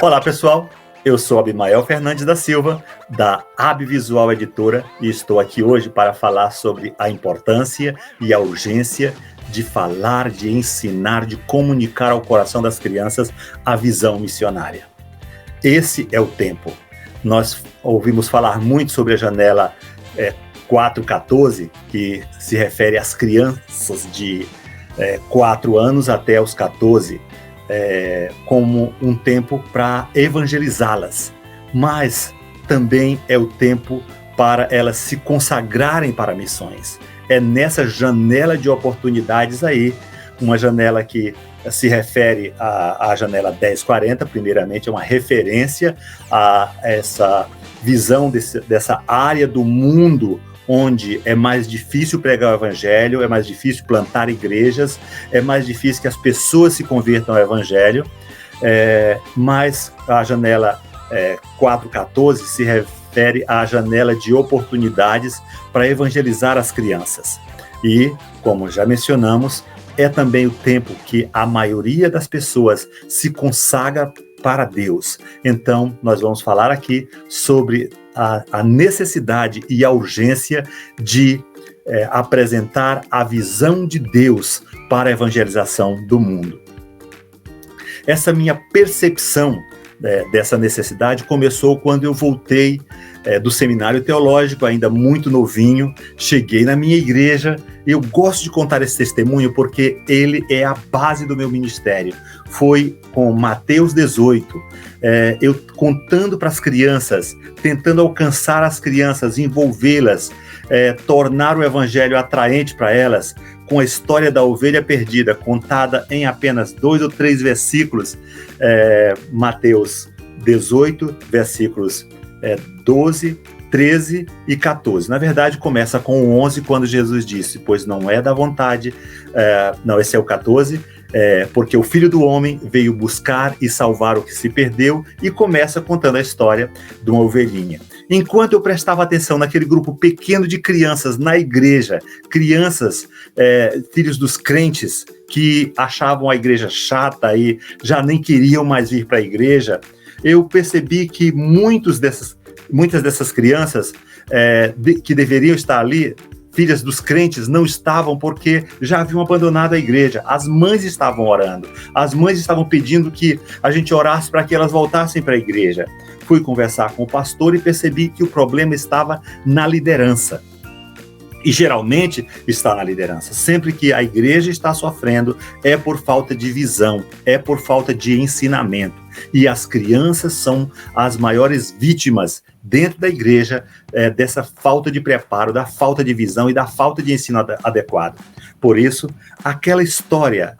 Olá, pessoal. Eu sou Abimael Fernandes da Silva, da Abvisual Editora, e estou aqui hoje para falar sobre a importância e a urgência de falar, de ensinar, de comunicar ao coração das crianças a visão missionária. Esse é o tempo. Nós ouvimos falar muito sobre a janela 4-14, que se refere às crianças de 4 anos até os 14, como um tempo para evangelizá-las, mas também é o tempo para elas se consagrarem para missões. É nessa janela de oportunidades aí, uma janela que se refere à janela 1040, primeiramente é uma referência a essa visão dessa área do mundo onde é mais difícil pregar o evangelho, é mais difícil plantar igrejas, é mais difícil que as pessoas se convertam ao evangelho, mas a janela 414 se refere à janela de oportunidades para evangelizar as crianças. E, como já mencionamos, é também o tempo que a maioria das pessoas se consagra para Deus. Então, nós vamos falar aqui sobre a necessidade e a urgência de apresentar a visão de Deus para a evangelização do mundo. Essa minha percepção dessa necessidade começou quando eu voltei do seminário teológico, ainda muito novinho, cheguei na minha igreja. Eu gosto de contar esse testemunho porque ele é a base do meu ministério. Foi com Mateus 18, eu contando para as crianças, tentando alcançar as crianças, envolvê-las, tornar o evangelho atraente para elas, com a história da ovelha perdida, contada em apenas 2 ou 3 versículos, Mateus 18, versículos 12, 13 e 14. Na verdade, começa com o 11, quando Jesus disse, pois não é da vontade, não, esse é o 14, porque o Filho do Homem veio buscar e salvar o que se perdeu, e começa contando a história de uma ovelhinha. Enquanto eu prestava atenção naquele grupo pequeno de crianças na igreja, crianças, filhos dos crentes, que achavam a igreja chata e já nem queriam mais vir para a igreja, eu percebi que muitas dessas crianças que deveriam estar ali, filhas dos crentes, não estavam porque já haviam abandonado a igreja. As mães estavam orando, as mães estavam pedindo que a gente orasse para que elas voltassem para a igreja. Fui conversar com o pastor e percebi que o problema estava na liderança. E geralmente está na liderança. Sempre que a igreja está sofrendo, é por falta de visão, é por falta de ensinamento. E as crianças são as maiores vítimas dentro da igreja dessa falta de preparo, da falta de visão e da falta de ensino adequado. Por isso, aquela história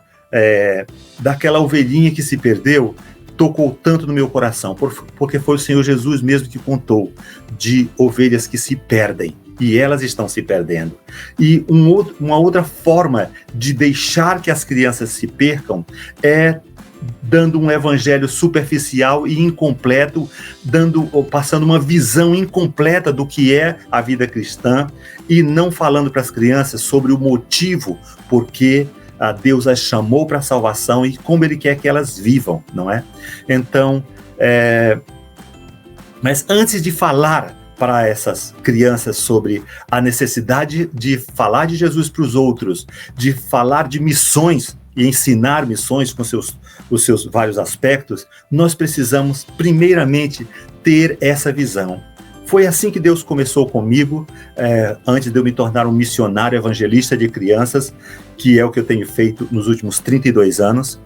daquela ovelhinha que se perdeu tocou tanto no meu coração, porque foi o Senhor Jesus mesmo que contou de ovelhas que se perdem. E elas estão se perdendo. E uma outra forma de deixar que as crianças se percam é dando um evangelho superficial e incompleto, passando uma visão incompleta do que é a vida cristã e não falando para as crianças sobre o motivo porque Deus as chamou para a salvação e como Ele quer que elas vivam, não é? Então, mas antes de falar para essas crianças sobre a necessidade de falar de Jesus para os outros, de falar de missões e ensinar missões com os seus vários aspectos, nós precisamos, primeiramente, ter essa visão. Foi assim que Deus começou comigo, antes de eu me tornar um missionário evangelista de crianças, que é o que eu tenho feito nos últimos 32 anos.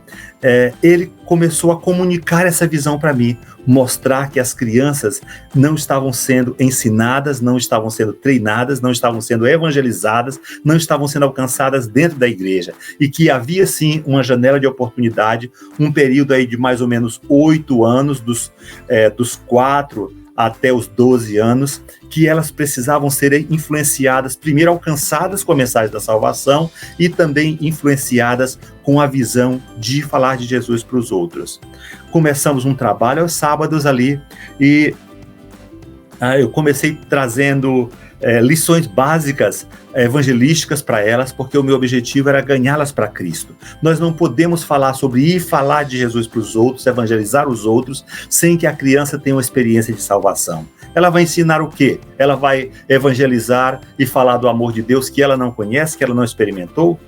Ele começou a comunicar essa visão para mim, mostrar que as crianças não estavam sendo ensinadas, não estavam sendo treinadas, não estavam sendo evangelizadas, não estavam sendo alcançadas dentro da igreja, e que havia sim uma janela de oportunidade, um período aí de mais ou menos 8 anos, dos 4 até os 12 anos, que elas precisavam ser influenciadas, primeiro alcançadas com a mensagem da salvação e também influenciadas com a visão de falar de Jesus para os outros. Começamos um trabalho aos sábados ali e eu comecei trazendo lições básicas evangelísticas para elas, porque o meu objetivo era ganhá-las para Cristo. Nós não podemos falar falar de Jesus para os outros, evangelizar os outros, sem que a criança tenha uma experiência de salvação. Ela vai ensinar o quê? Ela vai evangelizar e falar do amor de Deus que ela não conhece, que ela não experimentou?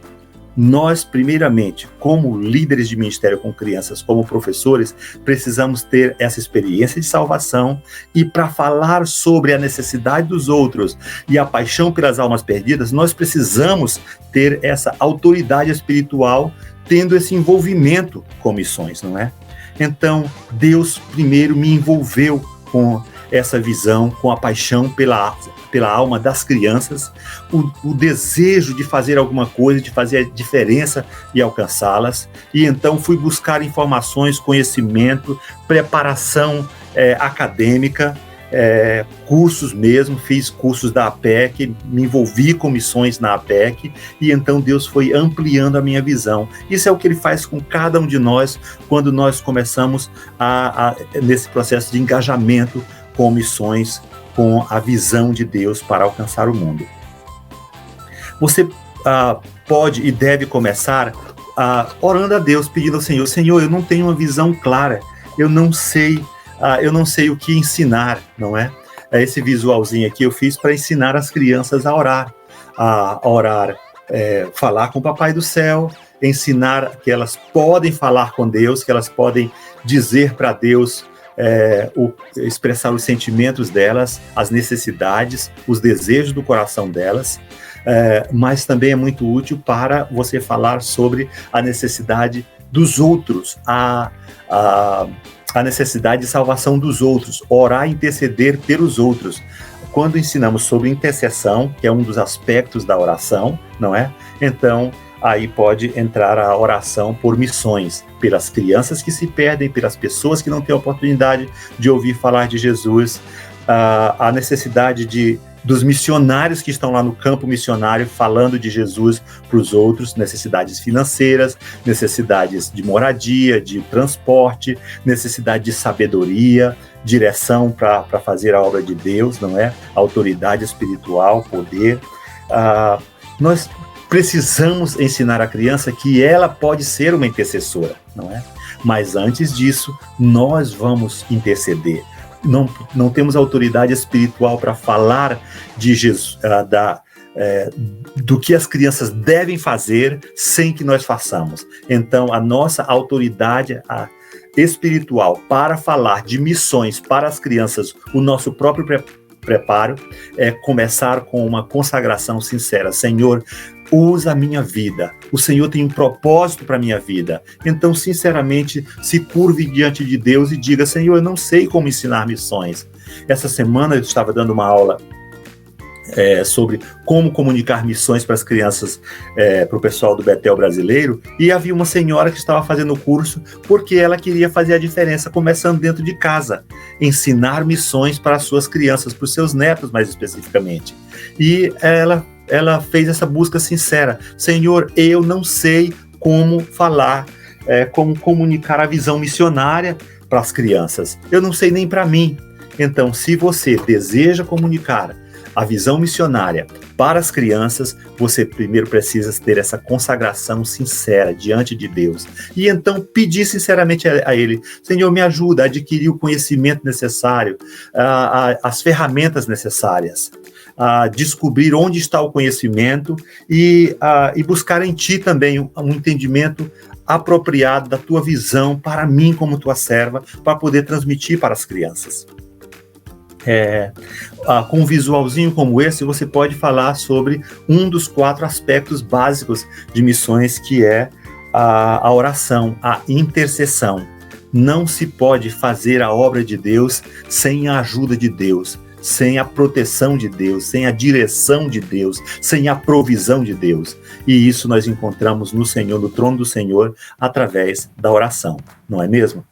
Nós, primeiramente, como líderes de ministério com crianças, como professores, precisamos ter essa experiência de salvação, e para falar sobre a necessidade dos outros e a paixão pelas almas perdidas, nós precisamos ter essa autoridade espiritual, tendo esse envolvimento com missões, não é? Então, Deus primeiro me envolveu com essa visão, com a paixão pela alma das crianças, o desejo de fazer alguma coisa, de fazer a diferença e alcançá-las. E então fui buscar informações, conhecimento, preparação acadêmica, cursos mesmo, fiz cursos da APEC, me envolvi com missões na APEC, e então Deus foi ampliando a minha visão. Isso é o que Ele faz com cada um de nós quando nós começamos nesse processo de engajamento com missões, com a visão de Deus para alcançar o mundo. Você pode e deve começar orando a Deus, pedindo ao Senhor: Senhor, eu não tenho uma visão clara, eu não sei o que ensinar, não é? Esse visualzinho aqui eu fiz para ensinar as crianças a orar, falar com o Papai do Céu, ensinar que elas podem falar com Deus, que elas podem dizer para Deus, expressar os sentimentos delas, as necessidades, os desejos do coração delas, mas também é muito útil para você falar sobre a necessidade dos outros, a necessidade de salvação dos outros, orar e interceder pelos outros. Quando ensinamos sobre intercessão, que é um dos aspectos da oração, não é? Então, aí pode entrar a oração por missões, pelas crianças que se perdem, pelas pessoas que não têm a oportunidade de ouvir falar de Jesus, a necessidade dos missionários que estão lá no campo missionário falando de Jesus para os outros, necessidades financeiras, necessidades de moradia, de transporte, necessidade de sabedoria, direção para fazer a obra de Deus, não é? Autoridade espiritual, poder. Nós precisamos ensinar a criança que ela pode ser uma intercessora, não é? Mas antes disso, nós vamos interceder. Não temos autoridade espiritual para falar de Jesus, do que as crianças devem fazer sem que nós façamos. Então, a nossa autoridade espiritual para falar de missões para as crianças, o nosso próprio preparo, é começar com uma consagração sincera. Senhor, usa a minha vida. O Senhor tem um propósito para a minha vida. Então, sinceramente, se curve diante de Deus e diga: Senhor, eu não sei como ensinar missões. Essa semana eu estava dando uma aula sobre como comunicar missões para as crianças, para o pessoal do Betel brasileiro, e havia uma senhora que estava fazendo o curso porque ela queria fazer a diferença, começando dentro de casa, ensinar missões para as suas crianças, para os seus netos mais especificamente. E ela fez essa busca sincera: Senhor, eu não sei como falar, como comunicar a visão missionária para as crianças, eu não sei nem para mim. Então, se você deseja comunicar a visão missionária para as crianças, você primeiro precisa ter essa consagração sincera diante de Deus. E então pedir sinceramente a Ele: Senhor, me ajuda a adquirir o conhecimento necessário, as ferramentas necessárias, a descobrir onde está o conhecimento e buscar em Ti também um entendimento apropriado da Tua visão para mim como Tua serva, para poder transmitir para as crianças. Com um visualzinho como esse, você pode falar sobre um dos 4 aspectos básicos de missões, que é a oração, a intercessão. Não se pode fazer a obra de Deus sem a ajuda de Deus, sem a proteção de Deus, sem a direção de Deus, sem a provisão de Deus. E isso nós encontramos no Senhor, no trono do Senhor, através da oração, não é mesmo?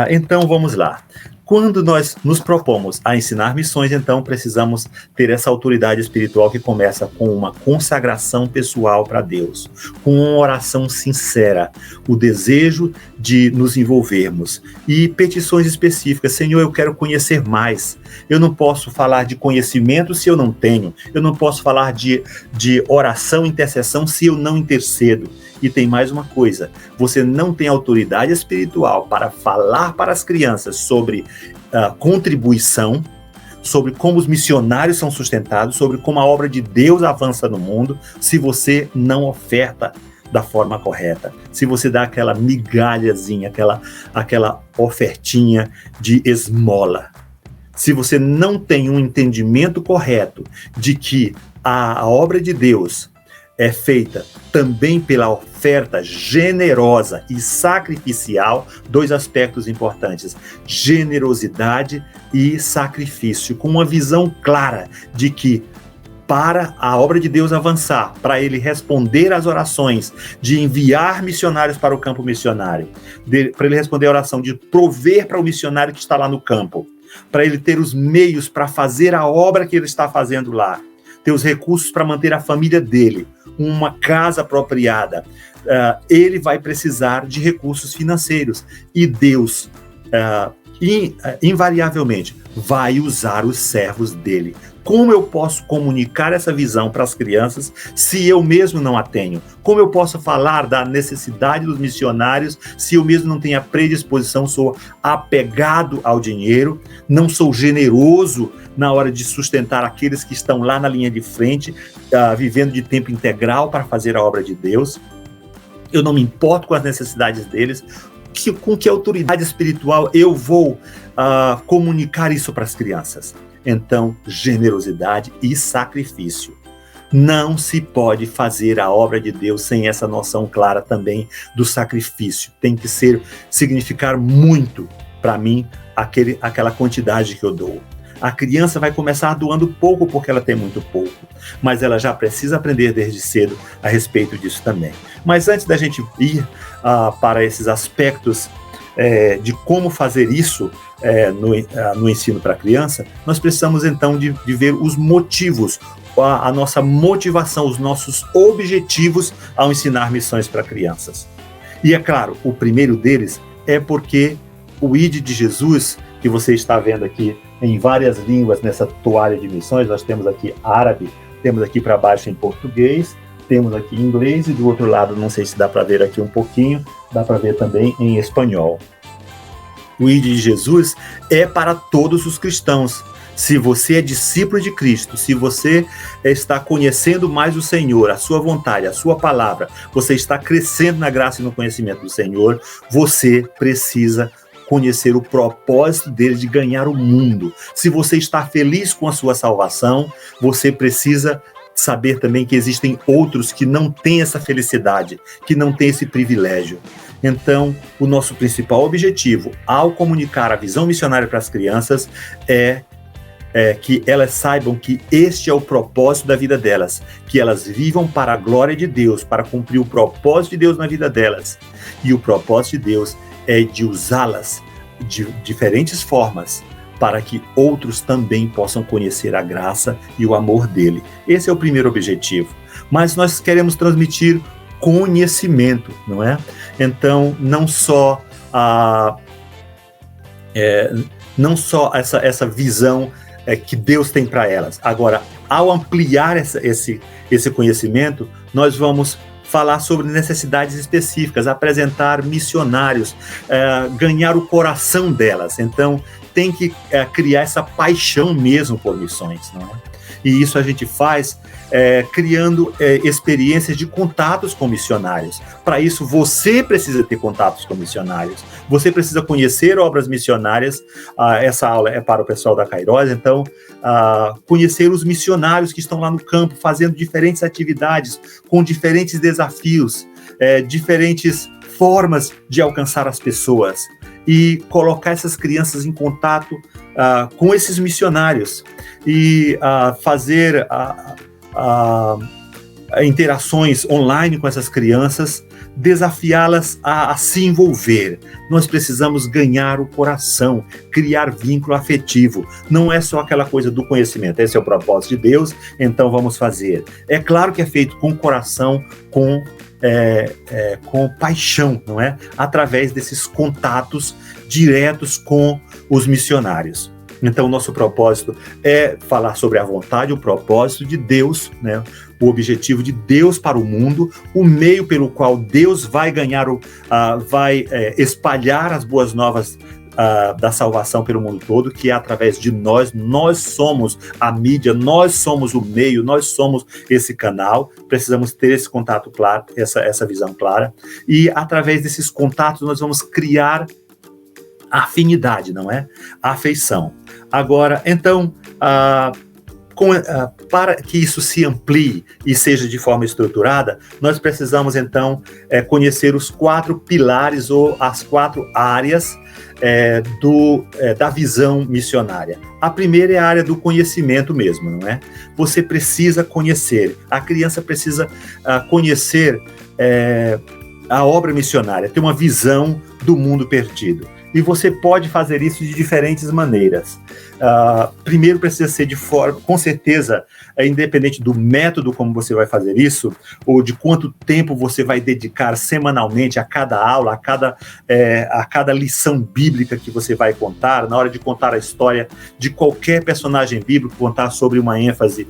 Então vamos lá. Quando nós nos propomos a ensinar missões, então precisamos ter essa autoridade espiritual que começa com uma consagração pessoal para Deus, com uma oração sincera, o desejo de nos envolvermos e petições específicas. Senhor, eu quero conhecer mais. Eu não posso falar de conhecimento se eu não tenho. Eu não posso falar de oração, intercessão se eu não intercedo. E tem mais uma coisa, você não tem autoridade espiritual para falar para as crianças sobre contribuição, sobre como os missionários são sustentados, sobre como a obra de Deus avança no mundo, se você não oferta da forma correta, se você dá aquela migalhazinha, aquela ofertinha de esmola. Se você não tem um entendimento correto de que a obra de Deus é feita também pela oferta generosa e sacrificial, dois aspectos importantes, generosidade e sacrifício, com uma visão clara de que para a obra de Deus avançar, para ele responder às orações, de enviar missionários para o campo missionário, para ele responder a oração de prover para o missionário que está lá no campo, para ele ter os meios para fazer a obra que ele está fazendo lá, ter os recursos para manter a família dele, uma casa apropriada, ele vai precisar de recursos financeiros. E Deus, invariavelmente, vai usar os servos dele. Como eu posso comunicar essa visão para as crianças se eu mesmo não a tenho? Como eu posso falar da necessidade dos missionários se eu mesmo não tenho a predisposição, sou apegado ao dinheiro, não sou generoso na hora de sustentar aqueles que estão lá na linha de frente, vivendo de tempo integral para fazer a obra de Deus? Eu não me importo com as necessidades deles. Com que autoridade espiritual eu vou comunicar isso para as crianças? Então, generosidade e sacrifício. Não se pode fazer a obra de Deus sem essa noção clara também do sacrifício. Tem que significar muito para mim aquela quantidade que eu dou. A criança vai começar doando pouco porque ela tem muito pouco, mas ela já precisa aprender desde cedo a respeito disso também. Mas antes da gente ir para esses aspectos de como fazer isso no ensino para a criança, nós precisamos então de ver os motivos, a nossa motivação, os nossos objetivos ao ensinar missões para crianças. E é claro, o primeiro deles é porque o ID de Jesus, que você está vendo aqui em várias línguas nessa toalha de missões, nós temos aqui árabe, temos aqui para baixo em português, temos aqui em inglês e do outro lado, não sei se dá para ver aqui um pouquinho, dá para ver também em espanhol. O ID de Jesus é para todos os cristãos. Se você é discípulo de Cristo, se você está conhecendo mais o Senhor, a sua vontade, a sua palavra, você está crescendo na graça e no conhecimento do Senhor, você precisa conhecer o propósito dele de ganhar o mundo. Se você está feliz com a sua salvação, você precisa saber também que existem outros que não têm essa felicidade, que não têm esse privilégio. Então, o nosso principal objetivo ao comunicar a visão missionária para as crianças é que elas saibam que este é o propósito da vida delas, que elas vivam para a glória de Deus, para cumprir o propósito de Deus na vida delas. E o propósito de Deus é de usá-las de diferentes formas para que outros também possam conhecer a graça e o amor dele. Esse é o primeiro objetivo. Mas nós queremos transmitir conhecimento, não é? Então, não só essa visão que Deus tem para elas. Agora, ao ampliar esse conhecimento, nós vamos falar sobre necessidades específicas, apresentar missionários, ganhar o coração delas. Então, tem que criar essa paixão mesmo por missões, não é? E isso a gente faz criando experiências de contatos com missionários. Para isso, você precisa ter contatos com missionários. Você precisa conhecer obras missionárias. Essa aula é para o pessoal da Kairos, então, conhecer os missionários que estão lá no campo, fazendo diferentes atividades, com diferentes desafios, diferentes formas de alcançar as pessoas. E colocar essas crianças em contato com esses missionários e fazer interações online com essas crianças, desafiá-las a se envolver. Nós precisamos ganhar o coração, criar vínculo afetivo. Não é só aquela coisa do conhecimento. Esse é o propósito de Deus, então vamos fazer. É claro que é feito com coração, com paixão, não é? Através desses contatos diretos com os missionários. Então, nosso propósito é falar sobre a vontade, o propósito de Deus, né? O objetivo de Deus para o mundo, o meio pelo qual Deus vai espalhar as boas novas da salvação pelo mundo todo, que é através de nós. Nós somos a mídia, nós somos o meio, nós somos esse canal. Precisamos ter esse contato claro, essa visão clara. E através desses contatos nós vamos criar afinidade, não é? Afeição. Agora, então, para que isso se amplie e seja de forma estruturada, nós precisamos, então, conhecer os 4 pilares ou as 4 áreas da visão missionária. A primeira é a área do conhecimento mesmo, não é? Você precisa conhecer, a criança precisa conhecer a obra missionária, ter uma visão do mundo perdido. E você pode fazer isso de diferentes maneiras. Primeiro precisa ser de forma, com certeza, independente do método como você vai fazer isso, ou de quanto tempo você vai dedicar semanalmente a cada aula, a cada lição bíblica que você vai contar, na hora de contar a história de qualquer personagem bíblico, contar sobre uma ênfase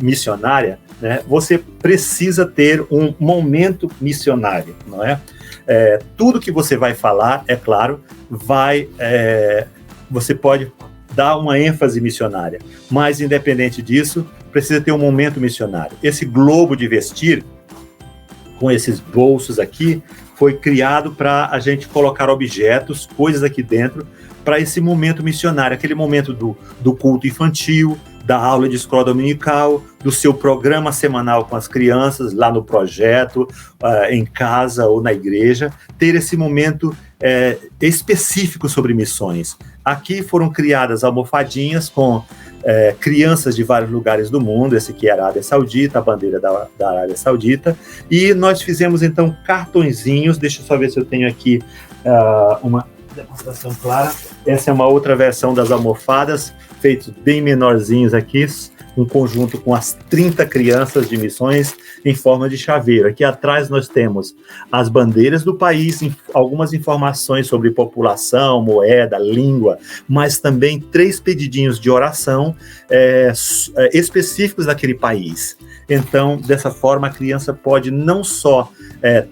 missionária, né? Você precisa ter um momento missionário, não é? Tudo que você vai falar, é claro, você pode dar uma ênfase missionária, mas independente disso, precisa ter um momento missionário. Esse globo de vestir, com esses bolsos aqui, foi criado para a gente colocar objetos, coisas aqui dentro, para esse momento missionário, aquele momento do culto infantil, da aula de escola dominical, do seu programa semanal com as crianças, lá no projeto, em casa ou na igreja, ter esse momento específico sobre missões. Aqui foram criadas almofadinhas com crianças de vários lugares do mundo, esse aqui é a Arábia Saudita, a bandeira da Arábia Saudita, e nós fizemos então cartõezinhos, deixa eu só ver se eu tenho aqui uma demonstração clara. Essa é uma outra versão das almofadas, feitos bem menorzinhos aqui, um conjunto com as 30 crianças de missões em forma de chaveiro. Aqui atrás nós temos as bandeiras do país, algumas informações sobre população, moeda, língua, mas também 3 pedidinhos de oração específicos daquele país. Então, dessa forma, a criança pode não só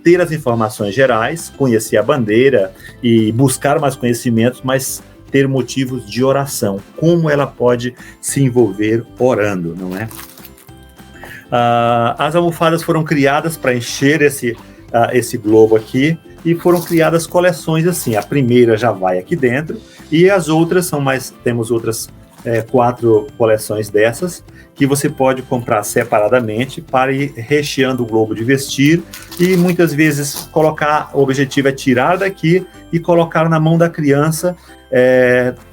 ter as informações gerais, conhecer a bandeira e buscar mais conhecimentos, mas ter motivos de oração, como ela pode se envolver orando, não é? As almofadas foram criadas para encher esse globo aqui, e foram criadas coleções assim. A primeira já vai aqui dentro, e as outras temos outras 4 coleções dessas, que você pode comprar separadamente para ir recheando o globo de vestir, e muitas vezes o objetivo é tirar daqui e colocar na mão da criança.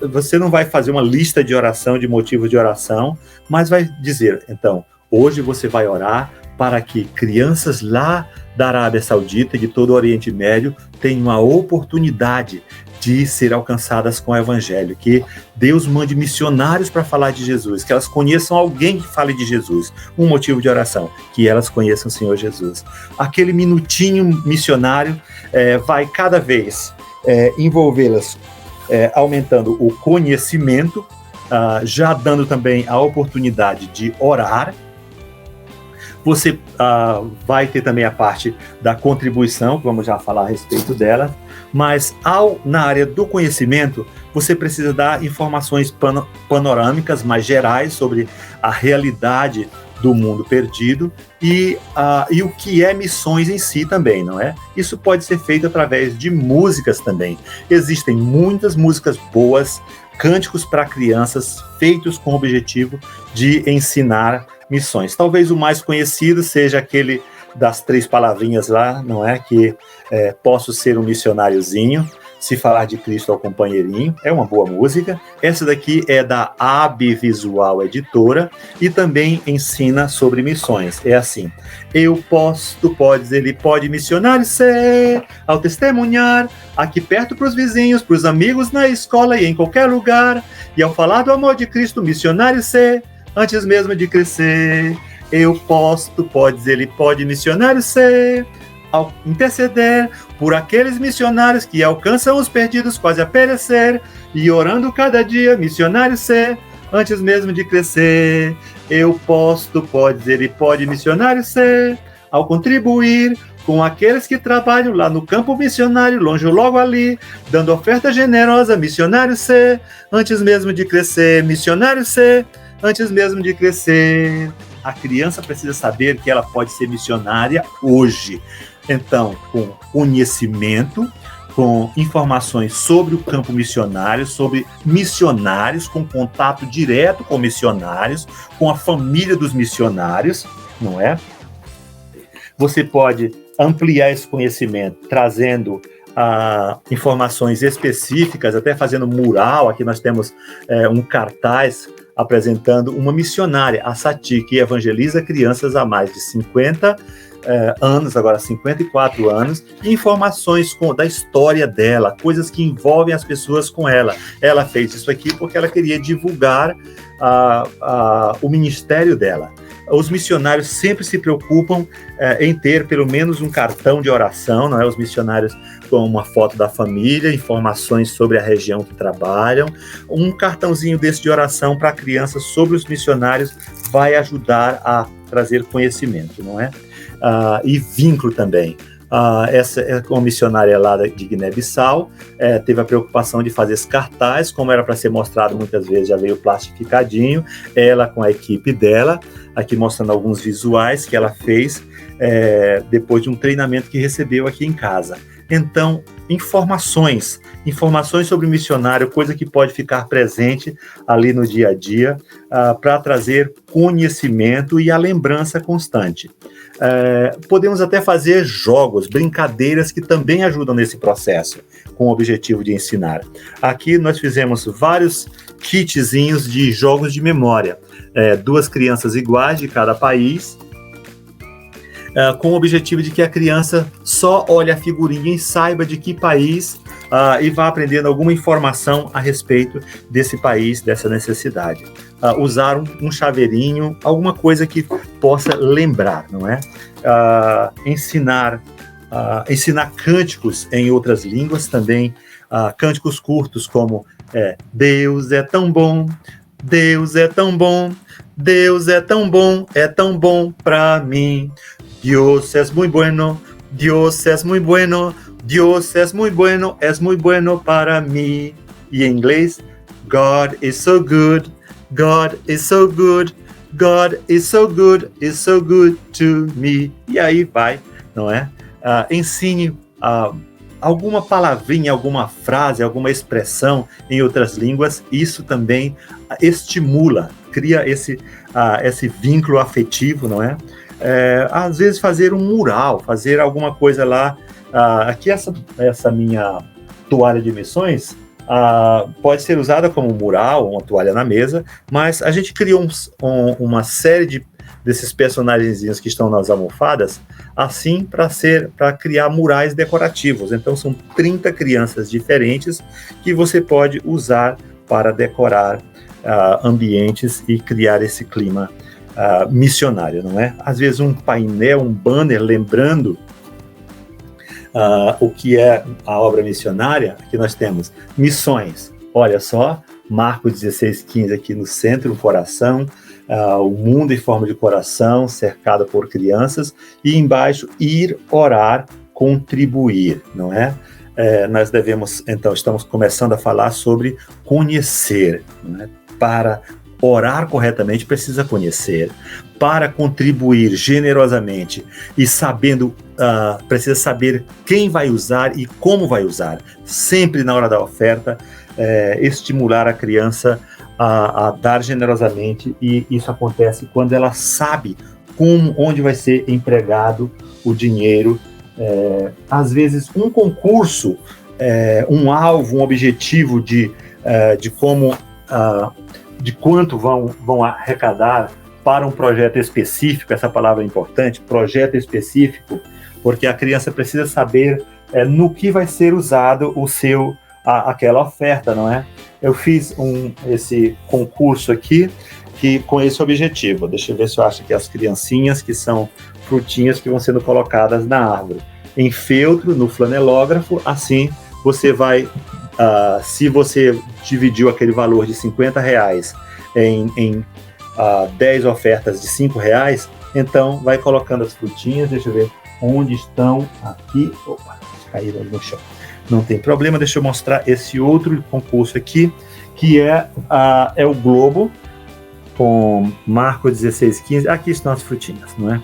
Você não vai fazer uma lista de oração, de motivos de oração, mas vai dizer, então, hoje você vai orar para que crianças lá da Arábia Saudita e de todo o Oriente Médio tenham a oportunidade de ser alcançadas com o Evangelho, que Deus mande missionários para falar de Jesus, que elas conheçam alguém que fale de Jesus. Um motivo de oração, que elas conheçam o Senhor Jesus. Aquele minutinho missionário vai cada vez envolvê-las, aumentando o conhecimento, já dando também a oportunidade de orar. Você vai ter também a parte da contribuição, que vamos já falar a respeito dela, mas na área do conhecimento, você precisa dar informações panorâmicas mais gerais sobre a realidade do mundo perdido e o que é missões em si também, não é? Isso pode ser feito através de músicas também. Existem muitas músicas boas, cânticos para crianças, feitos com o objetivo de ensinar missões. Talvez o mais conhecido seja aquele das 3 palavrinhas lá, não é? Que posso ser um missionáriozinho. Se Falar de Cristo ao Companheirinho, é uma boa música. Essa daqui é da AB Visual Editora e também ensina sobre missões. É assim: eu posso, tu podes, ele pode, missionário ser, ao testemunhar, aqui perto para os vizinhos, para os amigos na escola e em qualquer lugar, e ao falar do amor de Cristo, missionário ser, antes mesmo de crescer. Eu posso, tu podes, ele pode, missionário ser, ao interceder por aqueles missionários que alcançam os perdidos quase a perecer, e orando cada dia, missionário ser, antes mesmo de crescer. Eu posso, tu podes, ele pode, missionário ser, ao contribuir com aqueles que trabalham lá no campo missionário, longe ou logo ali, dando oferta generosa, missionário ser, antes mesmo de crescer, missionário ser, antes mesmo de crescer. A criança precisa saber que ela pode ser missionária hoje. Então, com conhecimento, com informações sobre o campo missionário, sobre missionários, com contato direto com missionários, com a família dos missionários, não é? Você pode ampliar esse conhecimento, trazendo informações específicas, até fazendo mural. Aqui nós temos um cartaz apresentando uma missionária, a Sati, que evangeliza crianças há mais de 50 anos, agora 54 anos, e informações da história dela, coisas que envolvem as pessoas com ela. Ela fez isso aqui porque ela queria divulgar o ministério dela. Os missionários sempre se preocupam em ter pelo menos um cartão de oração, não é? Os missionários com uma foto da família, informações sobre a região que trabalham. Um cartãozinho desse de oração para a criança sobre os missionários vai ajudar a trazer conhecimento, não é? E vínculo também. Essa é uma missionária lá de Guiné-Bissau, teve a preocupação de fazer esse cartaz, como era para ser mostrado muitas vezes, já veio plastificadinho, ela com a equipe dela, aqui mostrando alguns visuais que ela fez depois de um treinamento que recebeu aqui em casa. Então, informações sobre o missionário, coisa que pode ficar presente ali no dia a dia, para trazer conhecimento e a lembrança constante. Podemos até fazer jogos, brincadeiras que também ajudam nesse processo, com o objetivo de ensinar. Aqui nós fizemos vários kitzinhos de jogos de memória, 2 crianças iguais de cada país, com o objetivo de que a criança só olhe a figurinha e saiba de que país e vá aprendendo alguma informação a respeito desse país, dessa necessidade. Usar um chaveirinho, alguma coisa que possa lembrar, não é? Ensinar cânticos em outras línguas também, cânticos curtos como Deus é tão bom, Deus é tão bom, Deus é tão bom para mim. Dios es muy bueno, Dios es muy bueno, Dios es muy bueno para mí. E em inglês, God is so good, God is so good, God is so good to me. E aí vai, não é? Ensine alguma palavrinha, alguma frase, alguma expressão em outras línguas. Isso também estimula, cria esse vínculo afetivo, não é? Às vezes fazer um mural, fazer alguma coisa lá. Aqui essa minha toalha de missões pode ser usada como mural, uma toalha na mesa, mas a gente criou uma série desses personagenzinhos que estão nas almofadas, assim para criar murais decorativos. Então são 30 crianças diferentes que você pode usar para decorar ambientes e criar esse clima missionário, não é? Às vezes um painel, um banner lembrando o que é a obra missionária. Aqui nós temos missões, olha só, Marcos 16:15 aqui no centro, o coração, o mundo em forma de coração, cercado por crianças, e embaixo, ir, orar, contribuir, não é? Nós devemos, então, estamos começando a falar sobre conhecer, não é? Para orar corretamente, precisa conhecer. Para contribuir generosamente e sabendo, precisa saber quem vai usar e como vai usar. Sempre na hora da oferta, estimular a criança a dar generosamente, e isso acontece quando ela sabe onde vai ser empregado o dinheiro. Às vezes, um concurso um alvo, um objetivo de como, de quanto vão arrecadar para um projeto específico. Essa palavra é importante, projeto específico, porque a criança precisa saber no que vai ser usado aquela oferta, não é? Eu fiz esse concurso aqui com esse objetivo. Deixa eu ver se eu acho que as criancinhas, que são frutinhas que vão sendo colocadas na árvore, em feltro, no flanelógrafo. Assim você vai, se você dividiu aquele valor de R$50 em 10 ofertas de R$5, então vai colocando as frutinhas. Deixa eu ver onde estão aqui. Opa, caíram no chão. Não tem problema, deixa eu mostrar esse outro concurso aqui, que é o globo, com Marcos 16:15. Aqui estão as frutinhas, não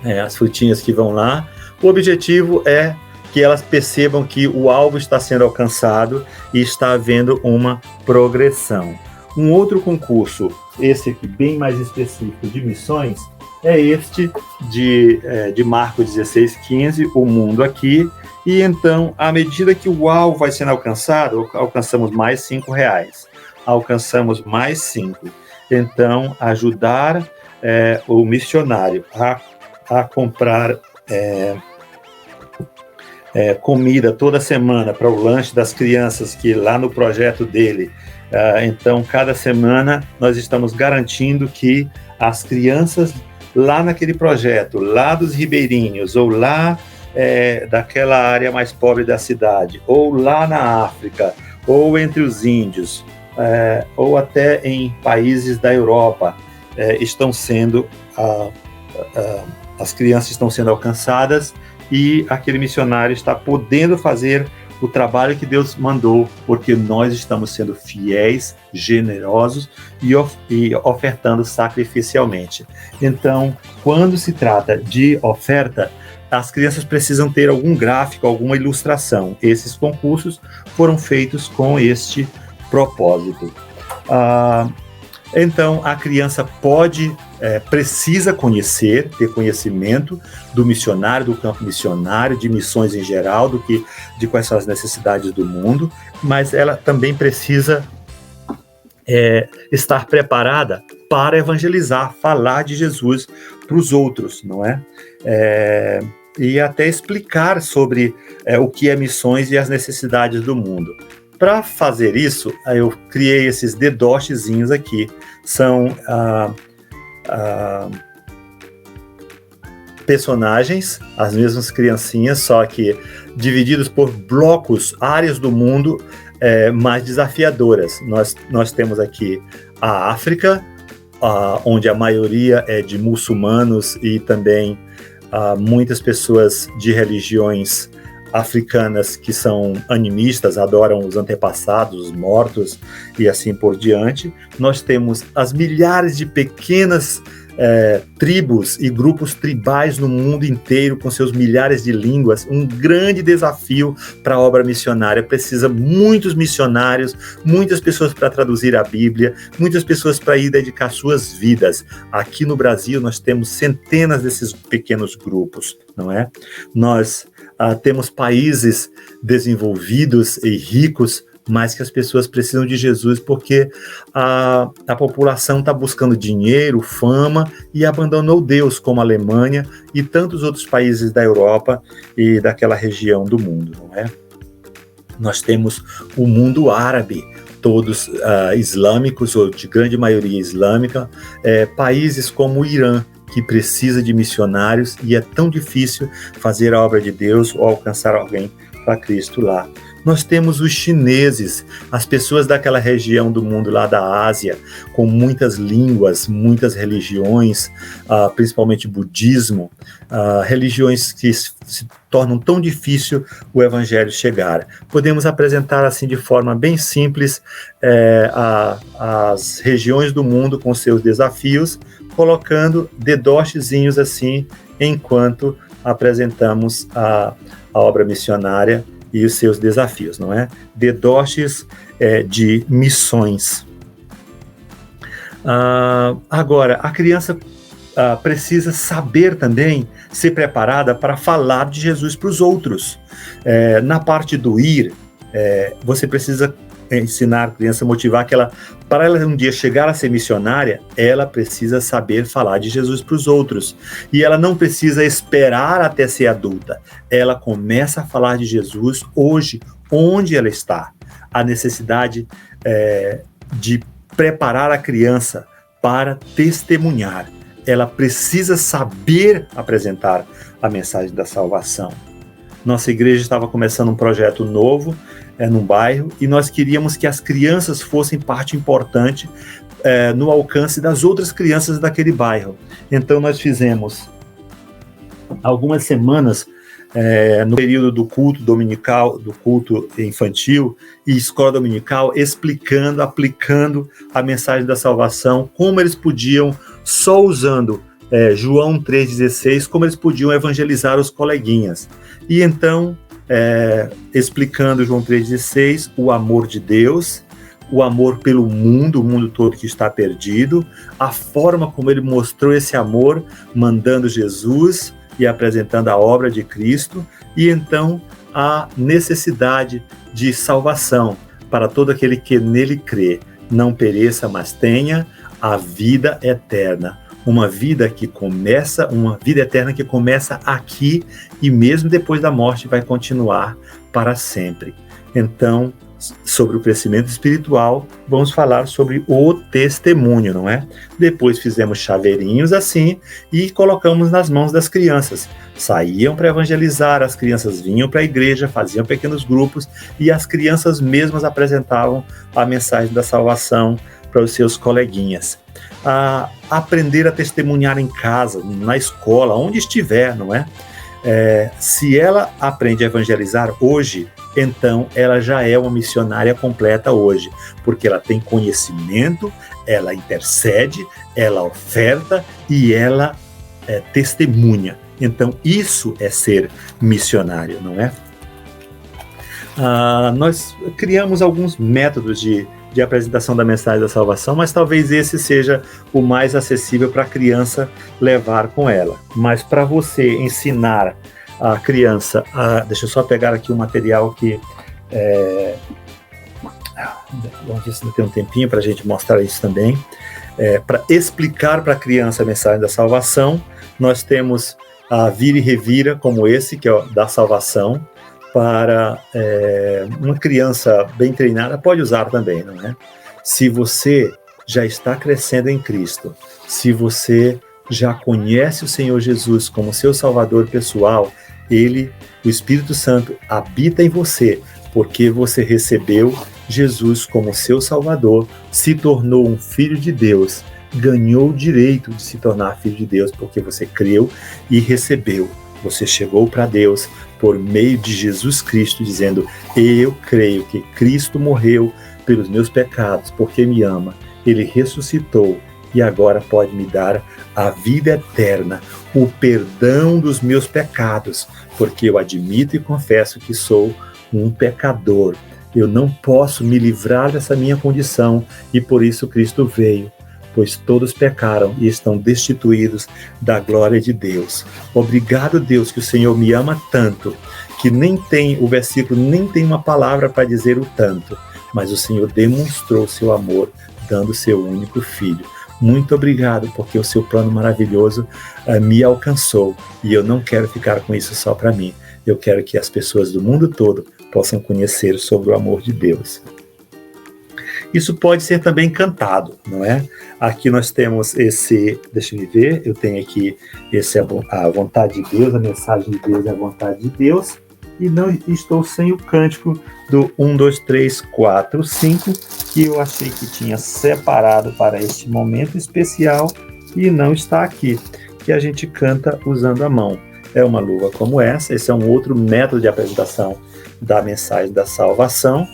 é? As frutinhas que vão lá. O objetivo é que elas percebam que o alvo está sendo alcançado e está havendo uma progressão. Um outro concurso, esse aqui bem mais específico de missões, é este de Marcos 16:15, o mundo aqui. E então, à medida que o alvo vai sendo alcançado, alcançamos mais R$5, alcançamos mais 5. Então, ajudar o missionário a comprar comida toda semana para o lanche das crianças, que lá no projeto dele, então, cada semana nós estamos garantindo que as crianças lá naquele projeto, lá dos ribeirinhos, ou lá daquela área mais pobre da cidade, ou lá na África, ou entre os índios, ou até em países da Europa, estão sendo as crianças estão sendo alcançadas, e aquele missionário está podendo fazer o trabalho que Deus mandou, porque nós estamos sendo fiéis, generosos e ofertando sacrificialmente. Então, quando se trata de oferta, as crianças precisam ter algum gráfico, alguma ilustração. Esses concursos foram feitos com este propósito. Então, a criança precisa ter conhecimento do missionário, do campo missionário, de missões em geral, de quais são as necessidades do mundo, mas ela também precisa estar preparada para evangelizar, falar de Jesus para os outros, não é? E até explicar sobre o que é missões e as necessidades do mundo. Para fazer isso, eu criei esses dedochezinhos aqui. São personagens, as mesmas criancinhas, só que divididos por blocos, áreas do mundo mais desafiadoras. Nós temos aqui a África, onde a maioria é de muçulmanos e também muitas pessoas de religiões africanas que são animistas, adoram os antepassados, os mortos e assim por diante. Nós temos as milhares de pequenas tribos e grupos tribais no mundo inteiro, com seus milhares de línguas. Um grande desafio para a obra missionária. Precisa muitos missionários, muitas pessoas para traduzir a Bíblia, muitas pessoas para ir dedicar suas vidas. Aqui no Brasil nós temos centenas desses pequenos grupos, não é? Nós temos países desenvolvidos e ricos, mas que as pessoas precisam de Jesus, porque a população está buscando dinheiro, fama, e abandonou Deus, como a Alemanha e tantos outros países da Europa e daquela região do mundo, não é? Nós temos o mundo árabe, todos islâmicos, ou de grande maioria islâmica, países como o Irã, que precisa de missionários, e é tão difícil fazer a obra de Deus ou alcançar alguém para Cristo lá. Nós temos os chineses, as pessoas daquela região do mundo lá da Ásia, com muitas línguas, muitas religiões, principalmente budismo, religiões que se tornam tão difícil o evangelho chegar. Podemos apresentar assim de forma bem simples as regiões do mundo com seus desafios, colocando dedochezinhos assim, enquanto apresentamos a obra missionária e os seus desafios, não é? Dedoches de missões. Agora, a criança precisa saber também ser preparada para falar de Jesus para os outros. Na parte do ir, você precisa ensinar a criança, motivar que para ela um dia chegar a ser missionária, ela precisa saber falar de Jesus para os outros. E ela não precisa esperar até ser adulta. Ela começa a falar de Jesus hoje, onde ela está. A necessidade de preparar a criança para testemunhar. Ela precisa saber apresentar a mensagem da salvação. Nossa igreja estava começando um projeto novo num bairro, e nós queríamos que as crianças fossem parte importante no alcance das outras crianças daquele bairro. Então nós fizemos algumas semanas no período do culto dominical, do culto infantil e escola dominical, explicando, aplicando a mensagem da salvação, como eles podiam, só usando João 3,16, como eles podiam evangelizar os coleguinhas. E então, explicando João 3,16, o amor de Deus, o amor pelo mundo, o mundo todo que está perdido, a forma como ele mostrou esse amor, mandando Jesus e apresentando a obra de Cristo, e então a necessidade de salvação para todo aquele que nele crê, não pereça, mas tenha a vida eterna. Uma vida eterna que começa aqui e mesmo depois da morte vai continuar para sempre. Então, sobre o crescimento espiritual, vamos falar sobre o testemunho, não é? Depois fizemos chaveirinhos assim e colocamos nas mãos das crianças. Saíam para evangelizar, as crianças vinham para a igreja, faziam pequenos grupos e as crianças mesmas apresentavam a mensagem da salvação para os seus coleguinhas. Aprender a testemunhar em casa, na escola, onde estiver, não é? Se ela aprende a evangelizar hoje, então ela já é uma missionária completa hoje, porque ela tem conhecimento, ela intercede, ela oferta e ela testemunha. Então isso é ser missionário, não é? Nós criamos alguns métodos de apresentação da mensagem da salvação, mas talvez esse seja o mais acessível para a criança levar com ela. Mas para você ensinar a criança, deixa eu só pegar aqui o material que vamos ver se tem um tempinho para a gente mostrar isso também. Para explicar para a criança a mensagem da salvação, nós temos a Vira e Revira, como esse, que é da salvação, para uma criança bem treinada, pode usar também, não é? Se você já está crescendo em Cristo, se você já conhece o Senhor Jesus como seu Salvador pessoal, o Espírito Santo habita em você, porque você recebeu Jesus como seu Salvador, se tornou um filho de Deus, ganhou o direito de se tornar filho de Deus, porque você creu e recebeu. Você chegou para Deus por meio de Jesus Cristo, dizendo: eu creio que Cristo morreu pelos meus pecados, porque me ama. Ele ressuscitou e agora pode me dar a vida eterna, o perdão dos meus pecados, porque eu admito e confesso que sou um pecador. Eu não posso me livrar dessa minha condição e por isso Cristo veio. Pois todos pecaram e estão destituídos da glória de Deus. Obrigado, Deus, que o Senhor me ama tanto, que o versículo nem tem uma palavra para dizer o tanto, mas o Senhor demonstrou seu amor, dando seu único filho. Muito obrigado, porque o seu plano maravilhoso me alcançou, e eu não quero ficar com isso só para mim. Eu quero que as pessoas do mundo todo possam conhecer sobre o amor de Deus. Isso pode ser também cantado, não é? Aqui nós temos deixa eu ver, eu tenho aqui a vontade de Deus, a mensagem de Deus é a vontade de Deus, e não estou sem o cântico do 1, 2, 3, 4, 5, que eu achei que tinha separado para este momento especial e não está aqui, que a gente canta usando a mão. É uma luva como essa, esse é um outro método de apresentação da mensagem da salvação,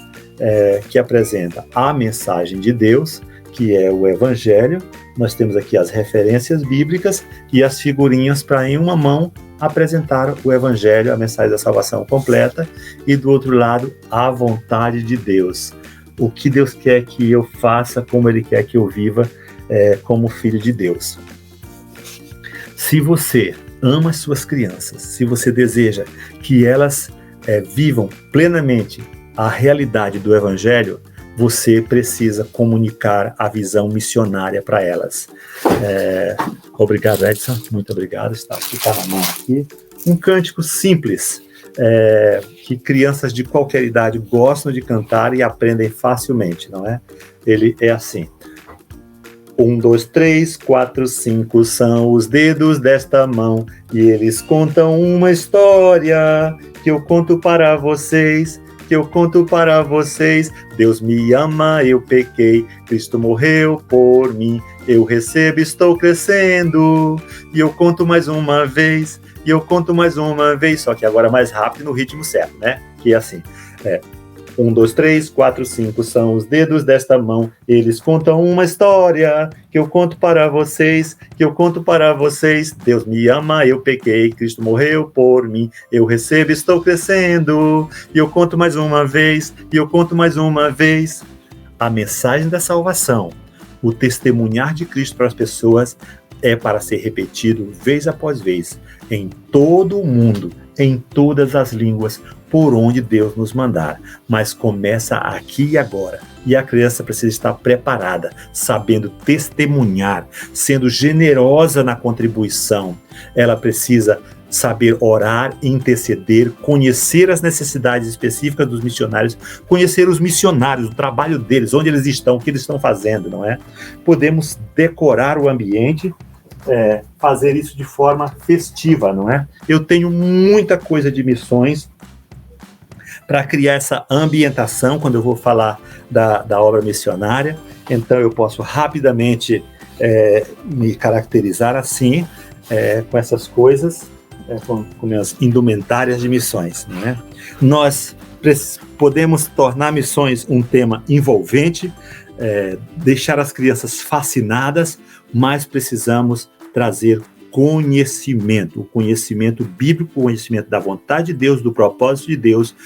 que apresenta a mensagem de Deus, que é o Evangelho. Nós temos aqui as referências bíblicas e as figurinhas para, em uma mão, apresentar o Evangelho, a mensagem da salvação completa, e do outro lado, a vontade de Deus. O que Deus quer que eu faça, como Ele quer que eu viva como filho de Deus. Se você ama as suas crianças, se você deseja que elas vivam plenamente a realidade do Evangelho, você precisa comunicar a visão missionária para elas. Obrigado, Edson. Muito obrigado. Está na mão aqui. Um cântico simples, que crianças de qualquer idade gostam de cantar e aprendem facilmente, não é? Ele é assim. 1, 2, 3, 4, 5 são os dedos desta mão e eles contam uma história que eu conto para vocês, que eu conto para vocês. Deus me ama, eu pequei, Cristo morreu por mim, eu recebo, estou crescendo, e eu conto mais uma vez, e eu conto mais uma vez, só que agora mais rápido no ritmo certo, né? Que é assim, 1, 2, 3, 4, 5 são os dedos desta mão. Eles contam uma história que eu conto para vocês, que eu conto para vocês. Deus me ama, eu pequei, Cristo morreu por mim. Eu recebo, estou crescendo. E eu conto mais uma vez, e eu conto mais uma vez. A mensagem da salvação, o testemunhar de Cristo para as pessoas é para ser repetido vez após vez, em todo o mundo, em todas as línguas, por onde Deus nos mandar. Mas começa aqui e agora. E a criança precisa estar preparada, sabendo testemunhar, sendo generosa na contribuição. Ela precisa saber orar, interceder, conhecer as necessidades específicas dos missionários, conhecer os missionários, o trabalho deles, onde eles estão, o que eles estão fazendo, não é? Podemos decorar o ambiente, fazer isso de forma festiva, não é? Eu tenho muita coisa de missões para criar essa ambientação quando eu vou falar da obra missionária. Então eu posso rapidamente me caracterizar assim, com essas coisas, com minhas indumentárias de missões, não é? Nós podemos tornar missões um tema envolvente, deixar as crianças fascinadas, mas precisamos trazer conhecimento, o conhecimento bíblico, o conhecimento da vontade de Deus, do propósito de Deus,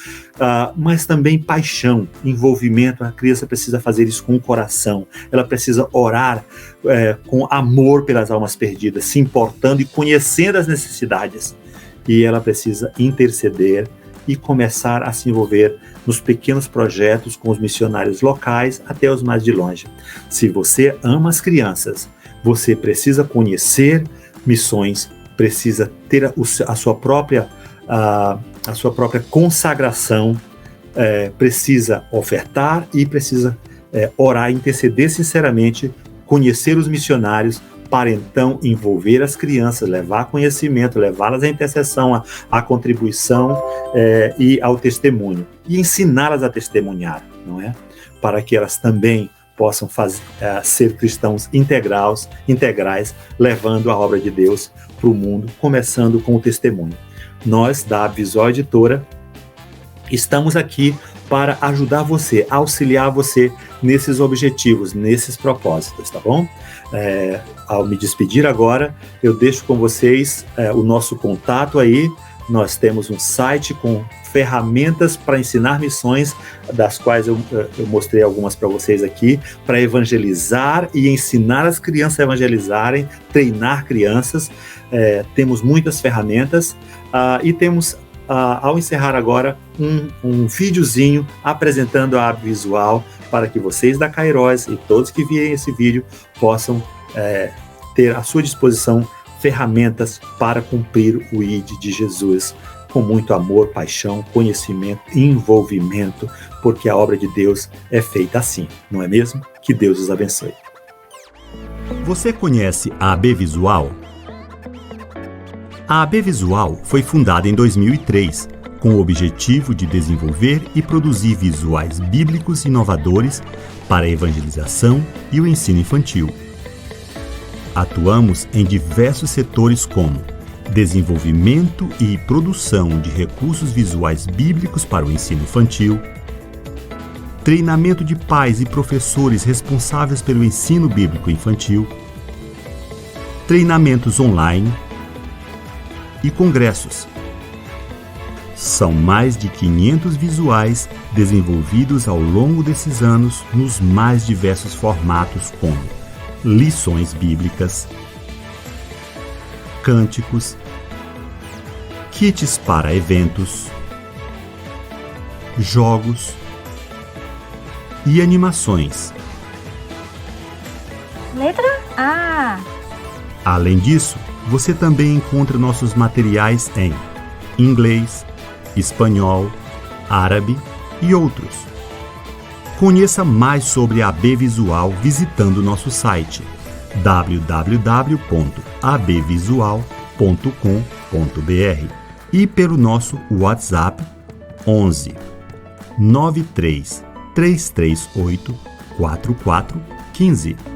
mas também paixão, envolvimento. A criança precisa fazer isso com o coração, ela precisa orar com amor pelas almas perdidas, se importando e conhecendo as necessidades, e ela precisa interceder e começar a se envolver nos pequenos projetos com os missionários locais até os mais de longe. Se você ama as crianças, você precisa conhecer missões, precisa ter a sua própria consagração, precisa ofertar e precisa orar, interceder sinceramente, conhecer os missionários, para então envolver as crianças, levar conhecimento, levá-las à intercessão, à contribuição e ao testemunho, e ensiná-las a testemunhar, não é? Para que elas também possam ser cristãos integrais, levando a obra de Deus para o mundo, começando com o testemunho. Nós, da Visual Editora, estamos aqui para ajudar você, auxiliar você nesses objetivos, nesses propósitos, tá bom? Ao me despedir agora, eu deixo com vocês o nosso contato aí. Nós temos um site com ferramentas para ensinar missões, das quais eu mostrei algumas para vocês aqui, para evangelizar e ensinar as crianças a evangelizarem, treinar crianças. Temos muitas ferramentas e temos, ao encerrar agora, um videozinho apresentando a Visual, para que vocês da Kairos e todos que virem esse vídeo possam ter à sua disposição ferramentas para cumprir o ID de Jesus, com muito amor, paixão, conhecimento, envolvimento, porque a obra de Deus é feita assim, não é mesmo? Que Deus os abençoe. Você conhece a AB Visual? A AB Visual foi fundada em 2003, com o objetivo de desenvolver e produzir visuais bíblicos inovadores para a evangelização e o ensino infantil. Atuamos em diversos setores como desenvolvimento e produção de recursos visuais bíblicos para o ensino infantil, treinamento de pais e professores responsáveis pelo ensino bíblico infantil, treinamentos online e congressos. São mais de 500 visuais desenvolvidos ao longo desses anos nos mais diversos formatos como lições bíblicas, cânticos, kits para eventos, jogos e animações. Letra A. Além disso, você também encontra nossos materiais em inglês, espanhol, árabe e outros. Conheça mais sobre a AB Visual visitando nosso site www.abvisual.com.br e pelo nosso WhatsApp 11 93 338 4415.